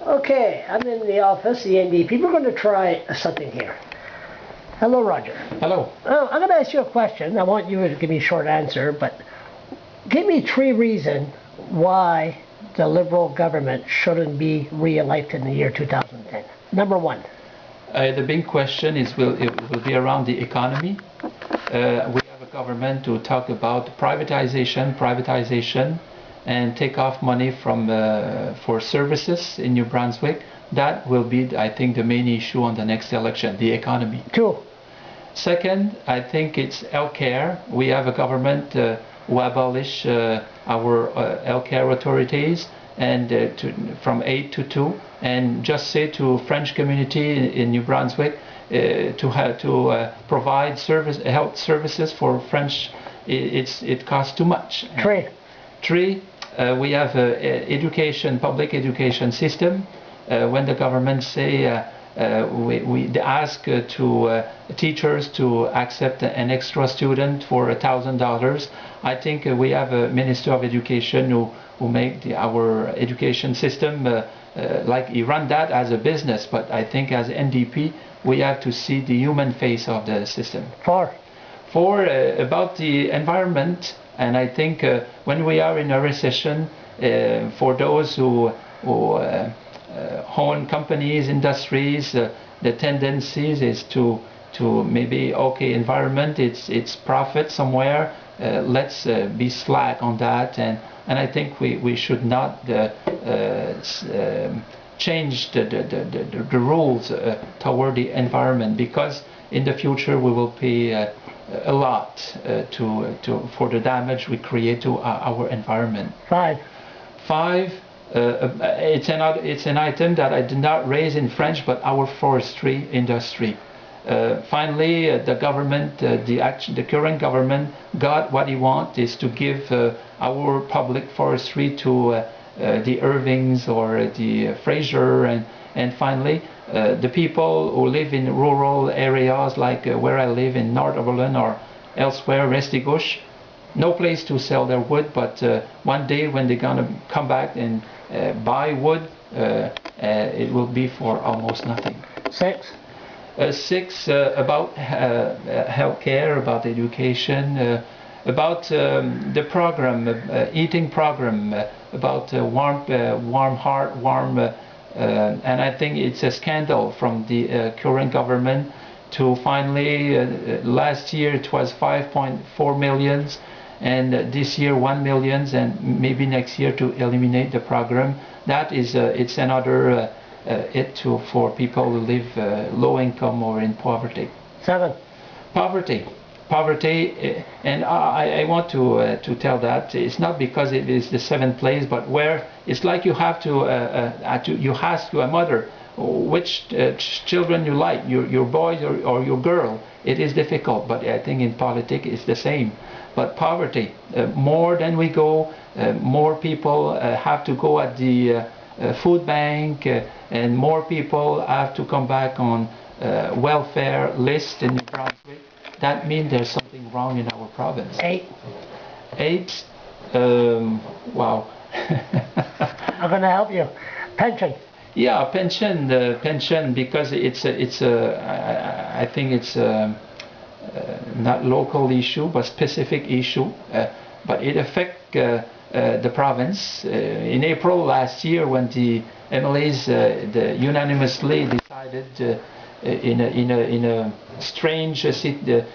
Okay, I'm in the office, the NDP. We're going to try something here. Hello, Roger. Hello. I'm going to ask you a question. I want you to give me a short answer, but give me 3 reasons why the Liberal government shouldn't be re-elected in the year 2010. Number 1. The big question it will be around the economy. We have a government to talk about privatization, and take off money from for services in New Brunswick. That will be, I think, the main issue on the next election, the economy. 2. Second, I think it's healthcare. We have a government who abolish our healthcare authorities and from 8 to 2, and just say to French community in New Brunswick to provide health services for French. It costs too much. 3, we have public education system. When the government say we ask to teachers to accept an extra student for $1,000. I think we have a Minister of Education who make our education system like he run that as a business. But I think as NDP we have to see the human face of the system. 4, about the environment. And I think when we are in a recession, for those who own companies, industries, the tendencies is to maybe, okay, environment, it's profit somewhere, let's be slack on that, and I think we should not change the rules toward the environment, because in the future we will pay a lot for the damage we create to our environment. 5, it's an item that I did not raise in French, but our forestry industry. Finally, the government, the current government, got what he wants, is to give our public forestry to the Irvings or the Fraser, and finally the people who live in rural areas like where I live in North Overland or elsewhere, Restigouche, no place to sell their wood, but one day when they're gonna come back and buy wood, it will be for almost nothing. 6, about healthcare, about education, about the program, eating program, about warm heart, and I think it's a scandal from the current government to finally, last year it was 5.4 millions, and this year 1 million, and maybe next year to eliminate the program. That is it's another for people who live low income or in poverty. 7, poverty, and I want to tell that it's not because it is the 7th place, but where it's like you have to you ask a mother which children you like, your boys or your girl. It is difficult, but I think in politics it's the same. But poverty, more than we go, more people have to go at the food bank, and more people have to come back on welfare list in New Brunswick. That means there's something wrong in our province. 8, wow. I'm going to help you. Pension. Yeah, pension, because I think it's not local issue, but specific issue, but it affects the province. In April last year, when the MLAs unanimously decided in a strange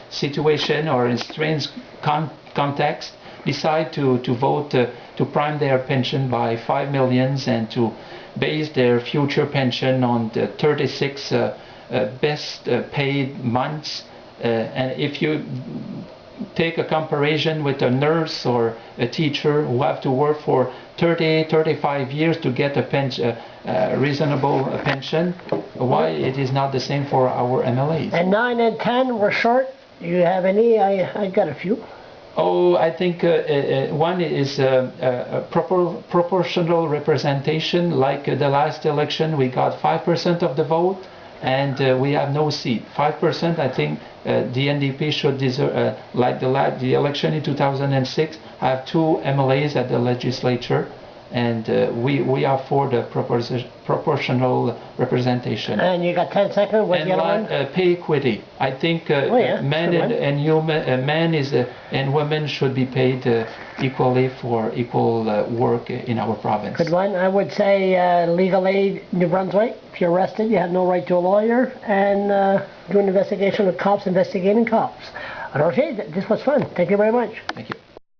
situation or in strange context, decide to vote to prime their pension by 5 million and to base their future pension on the 36 best paid months. And if you take a comparison with a nurse or a teacher who have to work for 35 years to get a reasonable pension, why it is not the same for our MLAs? And 9 and 10 were short. Do you have any? I got a few. Oh, I think one is proportional representation. Like the last election, we got 5% of the vote, and we have no seat. 5%, I think the NDP should deserve, like the election in 2006, have 2 MLAs at the legislature, and we are for the proportional representation. And you got 10 seconds. What's And the other one, one? pay equity. I think yeah, men good one. and human, man is and women should be paid equally for equal work in our province. Good one. I would say legal aid, New Brunswick. If you're arrested, you have no right to a lawyer, and do an investigation with cops investigating cops. Roger, this was fun. Thank you very much. Thank you.